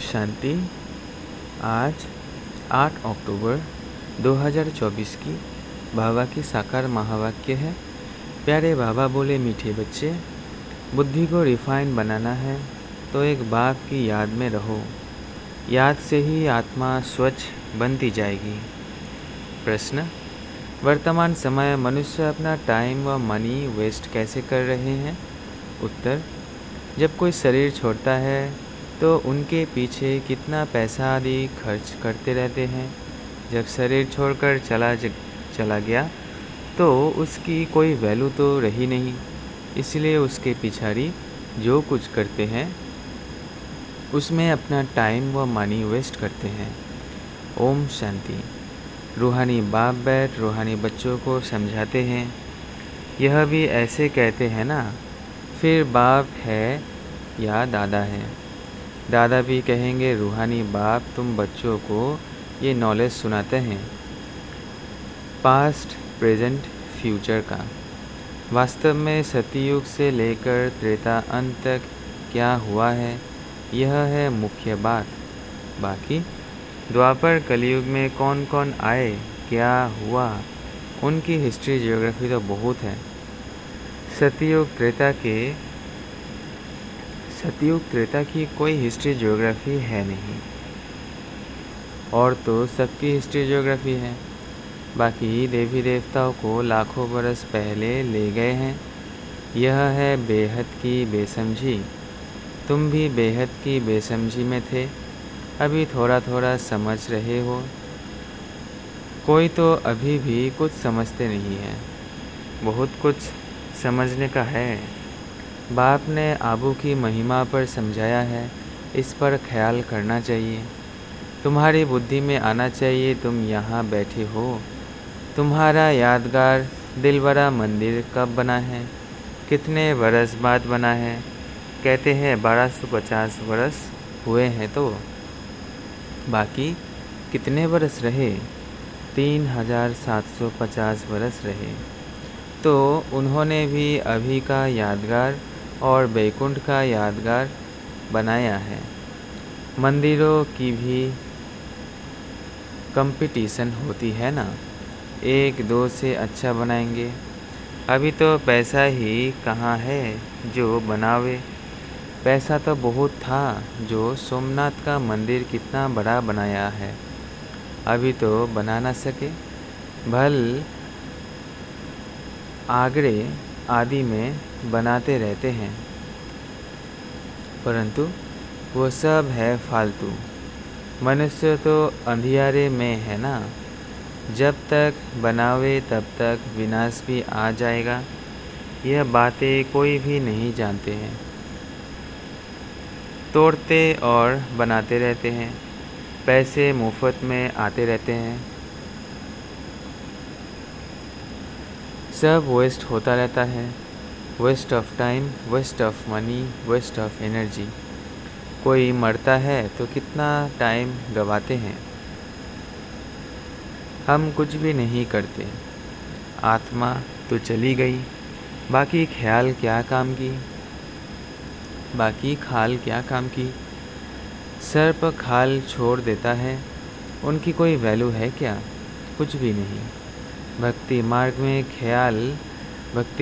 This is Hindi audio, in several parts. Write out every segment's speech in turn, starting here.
शांति। आज 8 अक्टूबर 2024 की बाबा की साकार महावाक्य है। प्यारे बाबा बोले, मीठे बच्चे, बुद्धि को रिफाइन बनाना है तो एक बाप की याद में रहो। याद से ही आत्मा स्वच्छ बनती जाएगी। प्रश्न: वर्तमान समय मनुष्य अपना टाइम व मनी वेस्ट कैसे कर रहे हैं? उत्तर: जब कोई शरीर छोड़ता है तो उनके पीछे कितना पैसा आदि खर्च करते रहते हैं। जब शरीर छोड़कर चला गया तो उसकी कोई वैल्यू तो रही नहीं, इसलिए उसके पिछाड़ी जो कुछ करते हैं उसमें अपना टाइम व मनी वेस्ट करते हैं। ओम शांति। रूहानी बाप बैठ रूहानी बच्चों को समझाते हैं। यह भी ऐसे कहते हैं ना, फिर बाप है या दादा है। दादा भी कहेंगे, रूहानी बाप तुम बच्चों को ये नॉलेज सुनाते हैं पास्ट, प्रेजेंट, फ्यूचर का। वास्तव में सतयुग से लेकर त्रेता अंत तक क्या हुआ है, यह है मुख्य बात। बाकी द्वापर कलयुग में कौन कौन आए, क्या हुआ, उनकी हिस्ट्री जियोग्राफी तो बहुत है। सतयुग त्रेता की कोई हिस्ट्री जियोग्राफी है नहीं, और तो सबकी हिस्ट्री जियोग्राफी है। बाकी देवी देवताओं को लाखों बरस पहले ले गए हैं। यह है बेहद की बेसमझी। तुम भी बेहद की बेसमझी में थे, अभी थोड़ा थोड़ा समझ रहे हो। कोई तो अभी भी कुछ समझते नहीं है, बहुत कुछ समझने का है। बाप ने आबू की महिमा पर समझाया है, इस पर ख्याल करना चाहिए। तुम्हारी बुद्धि में आना चाहिए तुम यहाँ बैठे हो। तुम्हारा यादगार दिलबरा मंदिर कब बना है, कितने बरस बाद बना है? कहते हैं 1250 बरस हुए हैं। तो बाकी कितने बरस रहे? 3750 बरस रहे। तो उन्होंने भी अभी का यादगार और बैकुंठ का यादगार बनाया है। मंदिरों की भी कंपटीशन होती है ना, एक दो से अच्छा बनाएंगे। अभी तो पैसा ही कहाँ है जो बनावे। पैसा तो बहुत था जो सोमनाथ का मंदिर कितना बड़ा बनाया है, अभी तो बना ना सके। भल आगरे आदि में बनाते रहते हैं, परंतु वो सब है फालतू। मनुष्य तो अंधियारे में है ना, जब तक बनावे तब तक विनाश भी आ जाएगा। यह बातें कोई भी नहीं जानते हैं, तोड़ते और बनाते रहते हैं। पैसे मुफ्त में आते रहते हैं, सब वेस्ट होता रहता है। Waste of time, waste of money, waste of energy. कोई मरता है तो कितना टाइम गवाते हैं। हम कुछ भी नहीं करते। आत्मा तो चली गई, बाकी ख्याल क्या काम की? सर्प खाल छोड़ देता है, उनकी कोई वैल्यू है क्या? कुछ भी नहीं। भक्ति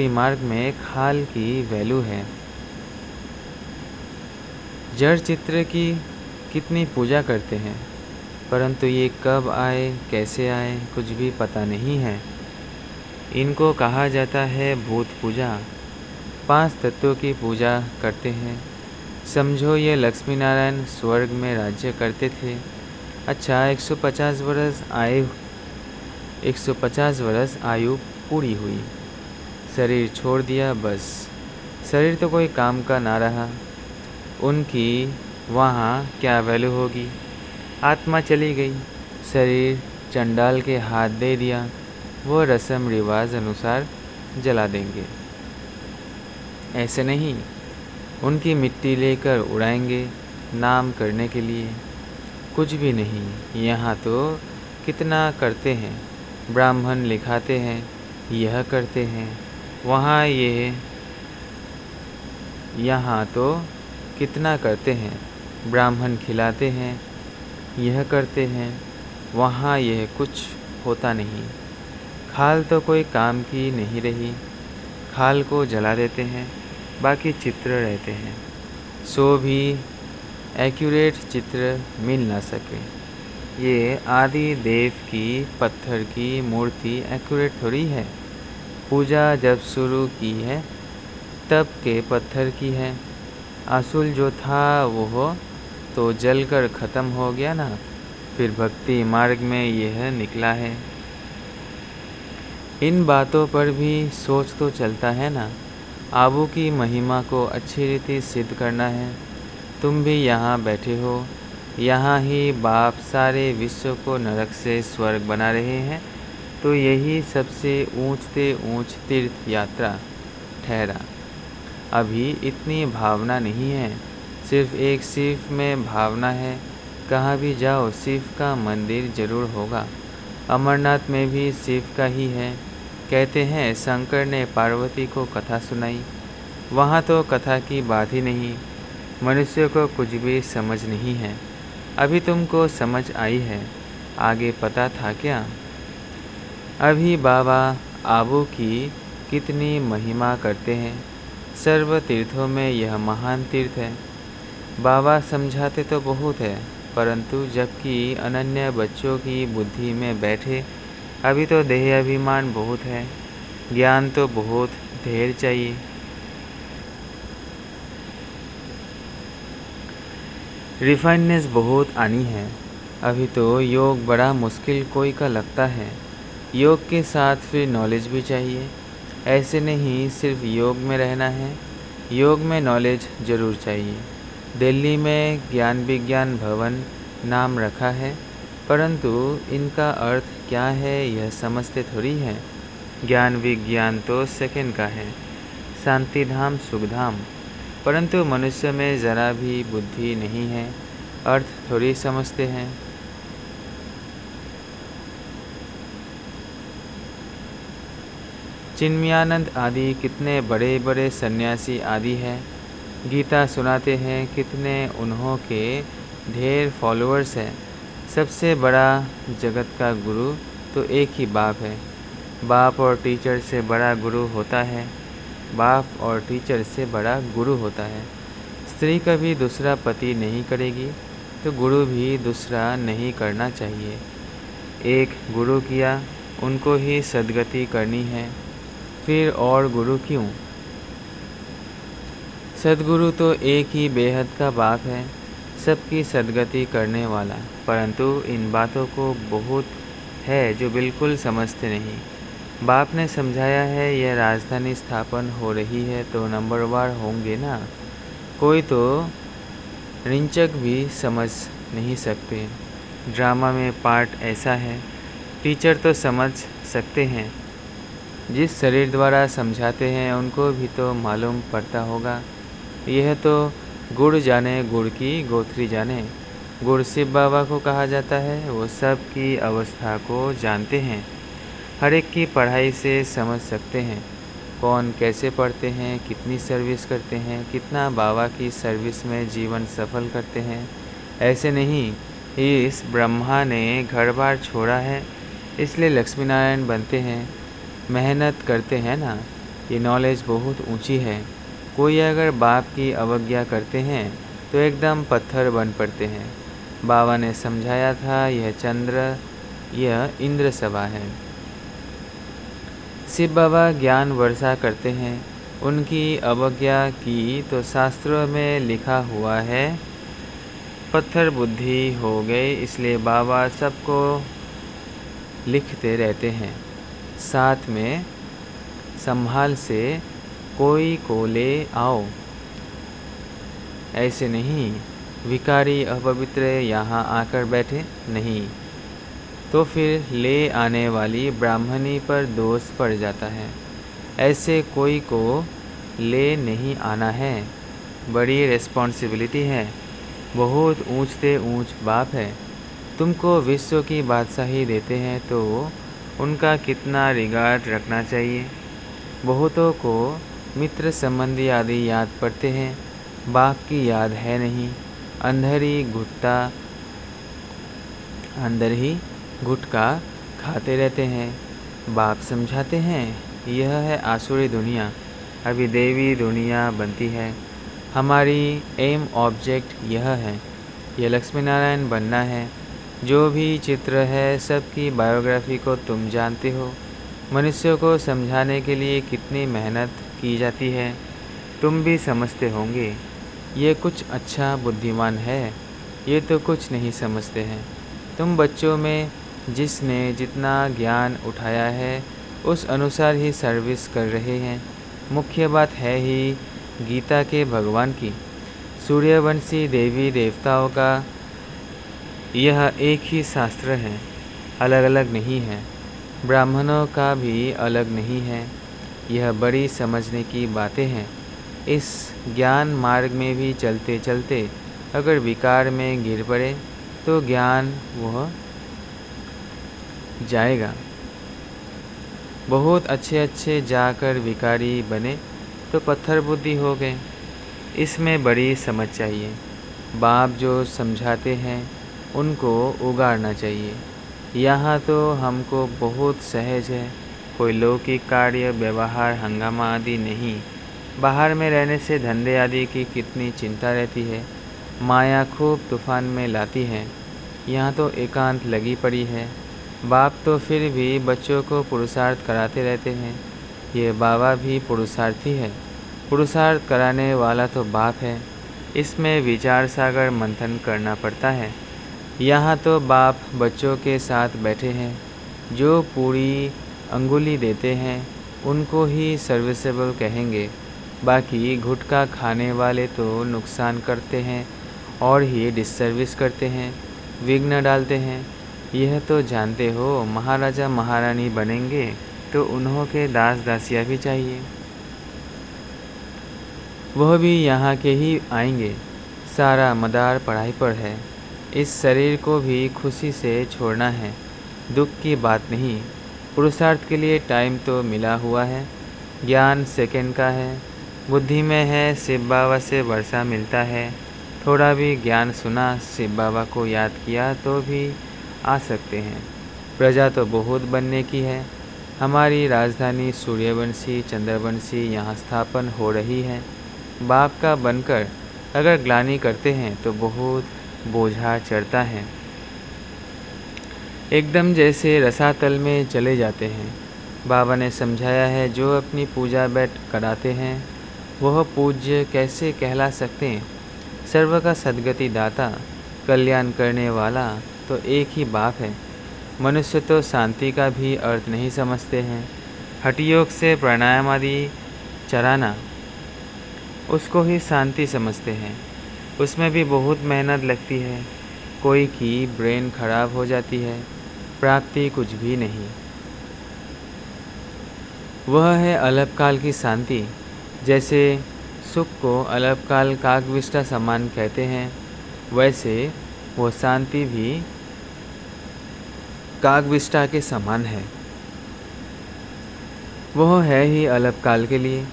मार्ग में खाल की वैल्यू है। जड़ चित्र की कितनी पूजा करते हैं, परंतु ये कब आए, कैसे आए, कुछ भी पता नहीं है। इनको कहा जाता है भूत पूजा। 5 तत्वों की पूजा करते हैं। समझो ये लक्ष्मी नारायण स्वर्ग में राज्य करते थे। अच्छा, 150 वर्ष आयु पूरी हुई, शरीर छोड़ दिया, बस शरीर तो कोई काम का ना रहा। उनकी वहाँ क्या वैल्यू होगी? आत्मा चली गई, शरीर चंडाल के हाथ दे दिया, वो रस्म रिवाज अनुसार जला देंगे। ऐसे नहीं, उनकी मिट्टी लेकर उड़ाएंगे नाम करने के लिए। कुछ भी नहीं। यहाँ तो कितना करते हैं, ब्राह्मण लिखाते हैं, यह करते हैं, यहाँ तो कितना करते हैं। ब्राह्मण खिलाते हैं, यह करते हैं, वहाँ यह कुछ होता नहीं। खाल तो कोई काम की नहीं रही, खाल को जला देते हैं, बाकी चित्र रहते हैं, सो भी एक्यूरेट चित्र मिल ना सके। ये आदि देव की पत्थर की मूर्ति एक्यूरेट थोड़ी है। पूजा जब शुरू की है तब के पत्थर की है। असूल जो था वो तो जलकर ख़त्म हो गया ना, फिर भक्ति मार्ग में यह निकला है। इन बातों पर भी सोच तो चलता है ना। आबू की महिमा को अच्छी रीति सिद्ध करना है। तुम भी यहाँ बैठे हो, यहाँ ही बाप सारे विश्व को नरक से स्वर्ग बना रहे हैं, तो यही सबसे ऊंचते ऊंच तीर्थ यात्रा ठहरा। अभी इतनी भावना नहीं है, सिर्फ एक शिव में भावना है। कहाँ भी जाओ शिव का मंदिर जरूर होगा। अमरनाथ में भी शिव का ही है। कहते हैं शंकर ने पार्वती को कथा सुनाई, वहाँ तो कथा की बात ही नहीं। मनुष्य को कुछ भी समझ नहीं है। अभी तुमको समझ आई है, आगे पता था क्या? अभी बाबा आबू की कितनी महिमा करते हैं। सर्व तीर्थों में यह महान तीर्थ है। बाबा समझाते तो बहुत है, परंतु जबकि अनन्य बच्चों की बुद्धि में बैठे, अभी तो देह अभिमान बहुत है, ज्ञान तो बहुत ढेर चाहिए। रिफाइननेस बहुत आनी है। अभी तो योग बड़ा मुश्किल कोई का लगता है। योग के साथ फिर नॉलेज भी चाहिए। ऐसे नहीं सिर्फ योग में रहना है, योग में नॉलेज ज़रूर चाहिए। दिल्ली में ज्ञान विज्ञान भवन नाम रखा है, परंतु इनका अर्थ क्या है यह समझते थोड़ी है। ज्ञान विज्ञान तो सेकंड का है, शांति धाम सुख धाम, परंतु मनुष्य में ज़रा भी बुद्धि नहीं है, अर्थ थोड़ी समझते हैं। चिन्मयानंद आदि कितने बड़े बड़े सन्यासी आदि हैं, गीता सुनाते हैं, कितने उन्हों के ढेर फॉलोअर्स हैं। सबसे बड़ा जगत का गुरु तो एक ही बाप है। बाप और टीचर से बड़ा गुरु होता है, बाप और टीचर से बड़ा गुरु होता है। स्त्री कभी दूसरा पति नहीं करेगी, तो गुरु भी दूसरा नहीं करना चाहिए। एक गुरु किया, उनको ही सद्गति करनी है, फिर और गुरु क्यों? सद्गुरु तो एक ही बेहद का बाप है, सबकी सद्गति करने वाला। परंतु इन बातों को बहुत है जो बिल्कुल समझते नहीं। बाप ने समझाया है यह राजधानी स्थापन हो रही है तो नंबरवार होंगे ना। कोई तो रिंचक भी समझ नहीं सकते। ड्रामा में पार्ट ऐसा है, टीचर तो समझ सकते हैं, जिस शरीर द्वारा समझाते हैं उनको भी तो मालूम पड़ता होगा। यह तो गुड़ जाने गुड़ की गोथरी जाने। गुड़ शिव बाबा को कहा जाता है, वो सब की अवस्था को जानते हैं, हर एक की पढ़ाई से समझ सकते हैं, कौन कैसे पढ़ते हैं, कितनी सर्विस करते हैं, कितना बाबा की सर्विस में जीवन सफल करते हैं। ऐसे नहीं, इस ब्रह्मा ने घर बार छोड़ा है इसलिए लक्ष्मी नारायण बनते हैं, मेहनत करते हैं ना। ये नॉलेज बहुत ऊंची है। कोई अगर बाप की अवज्ञा करते हैं तो एकदम पत्थर बन पड़ते हैं। बाबा ने समझाया था यह चंद्र, यह इंद्र सभा है। शिव बाबा ज्ञान वर्षा करते हैं, उनकी अवज्ञा की तो शास्त्रों में लिखा हुआ है पत्थर बुद्धि हो गई, इसलिए बाबा सबको लिखते रहते हैं। साथ में संभाल से कोई को ले आओ, ऐसे नहीं भिखारी अपवित्र यहाँ आकर बैठे नहीं, तो फिर ले आने वाली ब्राह्मणी पर दोष पड़ जाता है। ऐसे कोई को ले नहीं आना है, बड़ी रिस्पॉन्सिबिलिटी है, बहुत ऊंचते ऊंच बाप है। तुमको विश्व की बादशाही देते हैं तो उनका कितना रिगार्ड रखना चाहिए। बहुतों को मित्र संबंधी आदि याद पड़ते हैं, बाप की याद है नहीं। अंदर ही गुटखा खाते रहते हैं। बाप समझाते हैं, यह है आसुरी दुनिया, अभी देवी दुनिया बनती है। हमारी एम ऑब्जेक्ट यह है, यह लक्ष्मी नारायण बनना है। जो भी चित्र है सबकी बायोग्राफी को तुम जानते हो। मनुष्यों को समझाने के लिए कितनी मेहनत की जाती है तुम भी समझते होंगे। ये कुछ अच्छा बुद्धिमान है, ये तो कुछ नहीं समझते हैं। तुम बच्चों में जिसने जितना ज्ञान उठाया है उस अनुसार ही सर्विस कर रहे हैं। मुख्य बात है ही गीता के भगवान की। सूर्यवंशी देवी देवताओं का यह एक ही शास्त्र है, अलग अलग नहीं है। ब्राह्मणों का भी अलग नहीं है। यह बड़ी समझने की बातें हैं। इस ज्ञान मार्ग में भी चलते चलते अगर विकार में गिर पड़े तो ज्ञान वह जाएगा। बहुत अच्छे जाकर विकारी बने तो पत्थर बुद्धि हो गए। इसमें बड़ी समझ चाहिए। बाप जो समझाते हैं उनको उगाड़ना चाहिए। यहाँ तो हमको बहुत सहज है, कोई लौकिक कार्य व्यवहार हंगामा आदि नहीं। बाहर में रहने से धंधे आदि की कितनी चिंता रहती है। माया खूब तूफान में लाती है। यहाँ तो एकांत लगी पड़ी है। बाप तो फिर भी बच्चों को पुरुषार्थ कराते रहते हैं। ये बाबा भी पुरुषार्थी है। पुरुषार्थ कराने वाला तो बाप है। इसमें विचार सागर मंथन करना पड़ता है। यहाँ तो बाप बच्चों के साथ बैठे हैं। जो पूरी अंगुली देते हैं उनको ही सर्विसेबल कहेंगे। बाकी गुटखा खाने वाले तो नुकसान करते हैं और ही डिससर्विस करते हैं, विघ्न डालते हैं। यह तो जानते हो। महाराजा महारानी बनेंगे तो उन्हों के दास दासियाँ भी चाहिए। वह भी यहाँ के ही आएंगे। सारा मदार पढ़ाई पर है। इस शरीर को भी खुशी से छोड़ना है, दुख की बात नहीं। पुरुषार्थ के लिए टाइम तो मिला हुआ है। ज्ञान सेकंड का है। बुद्धि में है शिव बाबा से वर्षा मिलता है। थोड़ा भी ज्ञान सुना, शिव बाबा को याद किया तो भी आ सकते हैं। प्रजा तो बहुत बनने की है। हमारी राजधानी सूर्यवंशी चंद्रवंशी यहाँ स्थापन हो रही है। बाप का बनकर अगर ग्लानि करते हैं तो बहुत बोझा चढ़ता है। एकदम जैसे रसातल में चले जाते हैं। बाबा ने समझाया है, जो अपनी पूजा बैठ कराते हैं वह पूज्य कैसे कहला सकते हैं। सर्व का सद्गति दाता, कल्याण करने वाला तो एक ही बाप है। मनुष्य तो शांति का भी अर्थ नहीं समझते हैं। हठयोग से प्राणायाम आदि चराना, उसको ही शांति समझते हैं। उसमें भी बहुत मेहनत लगती है। कोई की ब्रेन खराब हो जाती है, प्राप्ति कुछ भी नहीं। वह है अल्पकाल की शांति। जैसे सुख को अल्पकाल काकविष्टा समान कहते हैं, वैसे वह शांति भी काकविष्टा के समान है। वह है ही अल्पकाल के लिए।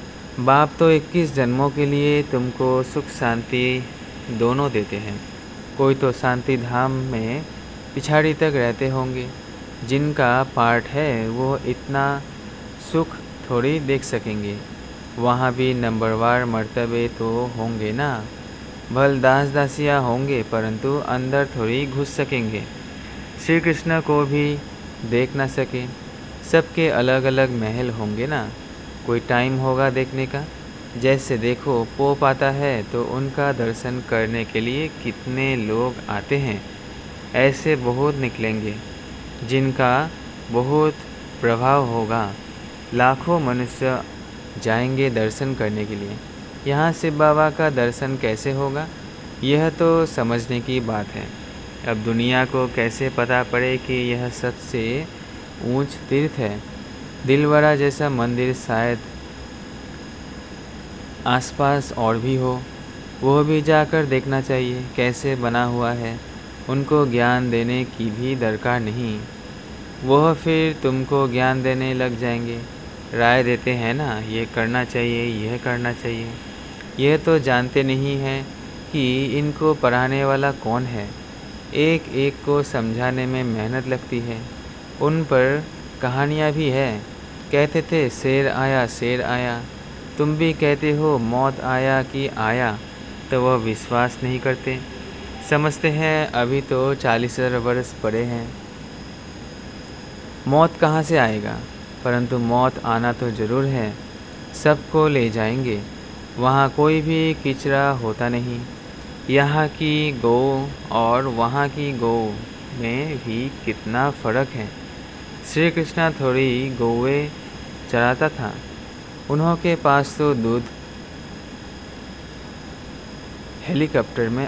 बाप तो 21 जन्मों के लिए तुमको सुख शांति दोनों देते हैं। कोई तो शांति धाम में पिछाड़ी तक रहते होंगे। जिनका पार्ट है वो इतना सुख थोड़ी देख सकेंगे। वहाँ भी नंबरवार मर्तबे तो होंगे ना। भल दास दासियाँ होंगे परंतु अंदर थोड़ी घुस सकेंगे। श्री कृष्ण को भी देख ना सके। सबके अलग अलग महल होंगे ना। कोई टाइम होगा देखने का। जैसे देखो पोप आता है तो उनका दर्शन करने के लिए कितने लोग आते हैं। ऐसे बहुत निकलेंगे जिनका बहुत प्रभाव होगा। लाखों मनुष्य जाएंगे दर्शन करने के लिए। यहाँ शिव बाबा का दर्शन कैसे होगा, यह तो समझने की बात है। अब दुनिया को कैसे पता पड़े कि यह सबसे ऊंच तीर्थ है। दिलवरा जैसा मंदिर शायद आसपास और भी हो, वह भी जाकर देखना चाहिए कैसे बना हुआ है। उनको ज्ञान देने की भी दरकार नहीं, वह फिर तुमको ज्ञान देने लग जाएंगे। राय देते हैं ना, ये करना चाहिए, यह करना चाहिए। यह तो जानते नहीं हैं कि इनको पढ़ाने वाला कौन है। एक एक को समझाने में मेहनत लगती है। उन पर कहानियाँ भी है। कहते थे शेर आया। तुम भी कहते हो मौत आया कि आया, तो वह विश्वास नहीं करते। समझते हैं अभी तो 40,000 वर्ष पड़े हैं। मौत कहाँ से आएगा, परंतु मौत आना तो ज़रूर है। सबको ले जाएंगे। वहाँ कोई भी किचरा होता नहीं। यहाँ की गौ और वहाँ की गौ में भी कितना फ़र्क है। श्री कृष्णा थोड़ी गौएं चराता था। उन्होंने पास तो दूध हेलीकॉप्टर में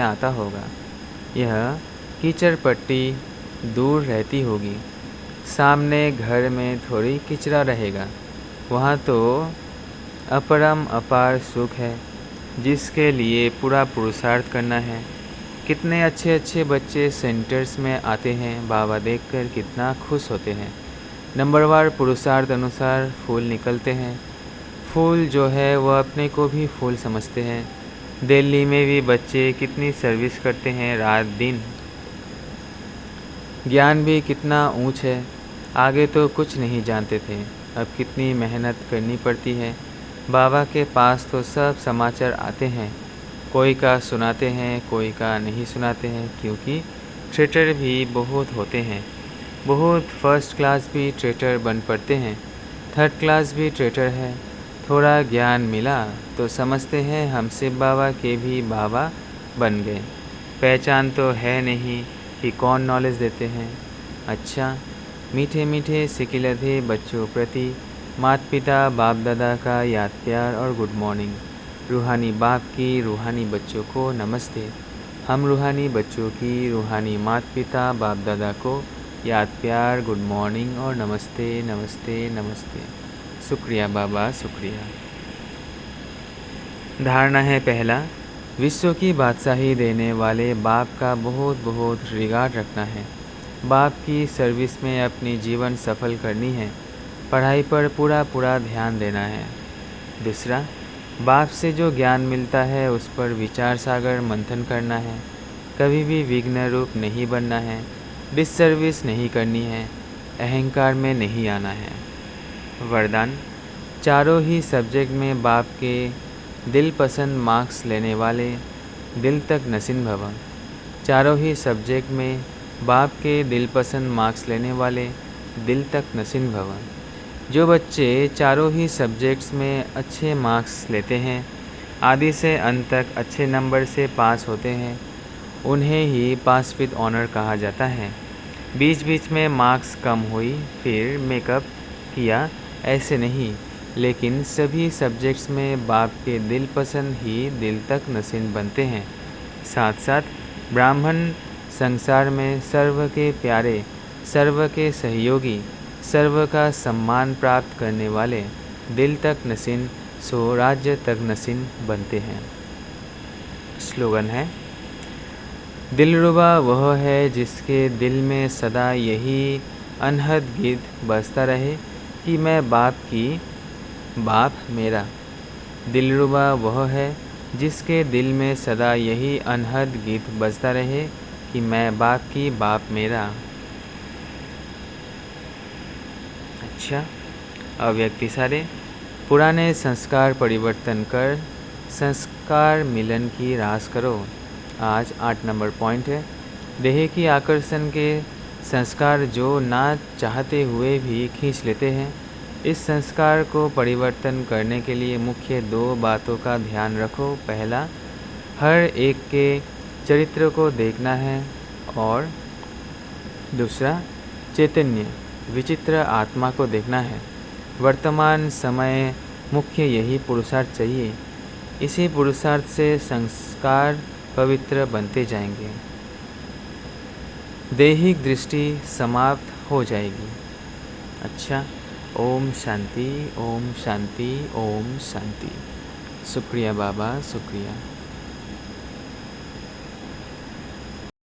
आता होगा। यह कीचड़ पट्टी दूर रहती होगी। सामने घर में थोड़ी किचरा रहेगा। वहाँ तो अपरम अपार सुख है, जिसके लिए पूरा पुरुषार्थ करना है। कितने अच्छे अच्छे बच्चे सेंटर्स में आते हैं। बाबा देखकर कितना खुश होते हैं। नंबरवार पुरुषार्थ अनुसार फूल निकलते हैं। फूल जो है वह अपने को भी फूल समझते हैं। दिल्ली में भी बच्चे कितनी सर्विस करते हैं रात दिन। ज्ञान भी कितना ऊंच है। आगे तो कुछ नहीं जानते थे, अब कितनी मेहनत करनी पड़ती है। बाबा के पास तो सब समाचार आते हैं। कोई का सुनाते हैं, कोई का नहीं सुनाते हैं, क्योंकि ट्रेटर भी बहुत होते हैं। बहुत फर्स्ट क्लास भी ट्रेटर बन पड़ते हैं, थर्ड क्लास भी ट्रेटर है। थोड़ा ज्ञान मिला तो समझते हैं हम शिव बाबा के भी बाबा बन गए। पहचान तो है नहीं कि कौन नॉलेज देते हैं। अच्छा, मीठे मीठे सिकिलधे बच्चों प्रति माता पिता बाप दादा का याद प्यार और गुड मॉर्निंग। रूहानी बाप की रूहानी बच्चों को नमस्ते। हम रूहानी बच्चों की रूहानी माता पिता बाप दादा को याद प्यार गुड मॉर्निंग और नमस्ते नमस्ते नमस्ते। शुक्रिया बाबा, शुक्रिया। धारणा है पहला, विश्व की बादशाही देने वाले बाप का बहुत बहुत रिगार्ड रखना है। बाप की सर्विस में अपनी जीवन सफल करनी है। पढ़ाई पर पूरा ध्यान देना है। दूसरा, बाप से जो ज्ञान मिलता है उस पर विचार सागर मंथन करना है। कभी भी विघ्न रूप नहीं बनना है। डिससर्विस नहीं करनी है। अहंकार में नहीं आना है। वरदान, चारों ही सब्जेक्ट में बाप के दिल पसंद मार्क्स लेने वाले दिल तक नसीन भव। चारों ही सब्जेक्ट में बाप के दिल पसंद मार्क्स लेने वाले दिल तक नसीन भव। जो बच्चे चारों ही सब्जेक्ट्स में अच्छे मार्क्स लेते हैं, आदि से अंत तक अच्छे नंबर से पास होते हैं, उन्हें ही पास विद ऑनर कहा जाता है। बीच बीच में मार्क्स कम हुई फिर मेकअप किया, ऐसे नहीं, लेकिन सभी सब्जेक्ट्स में बाप के दिल पसंद ही दिल तक नसीन बनते हैं। साथ साथ ब्राह्मण संसार में सर्व के प्यारे, सर्व के सहयोगी, सर्व का सम्मान प्राप्त करने वाले दिल तक नसीन सो राज्य तक नसीन बनते हैं। स्लोगन है, दिलरुबा वह है जिसके दिल में सदा यही अनहद गीत बजता रहे कि मैं बाप की, बाप मेरा। दिलरुबा वह है जिसके दिल में सदा यही अनहद गीत बजता रहे कि मैं बाप की, बाप मेरा। अच्छा, अव्यक्ति सारे पुराने संस्कार परिवर्तन कर संस्कार मिलन की रास करो। आज 8 नंबर पॉइंट है, देह की आकर्षण के संस्कार जो ना चाहते हुए भी खींच लेते हैं। इस संस्कार को परिवर्तन करने के लिए मुख्य 2 बातों का ध्यान रखो। पहला, हर एक के चरित्र को देखना है, और दूसरा, चैतन्य विचित्र आत्मा को देखना है। वर्तमान समय मुख्य यही पुरुषार्थ चाहिए। इसी पुरुषार्थ से संस्कार पवित्र बनते जाएंगे। दैहिक दृष्टि समाप्त हो जाएगी। अच्छा, ओम शांति, ओम शांति, ओम शांति। शुक्रिया बाबा, शुक्रिया।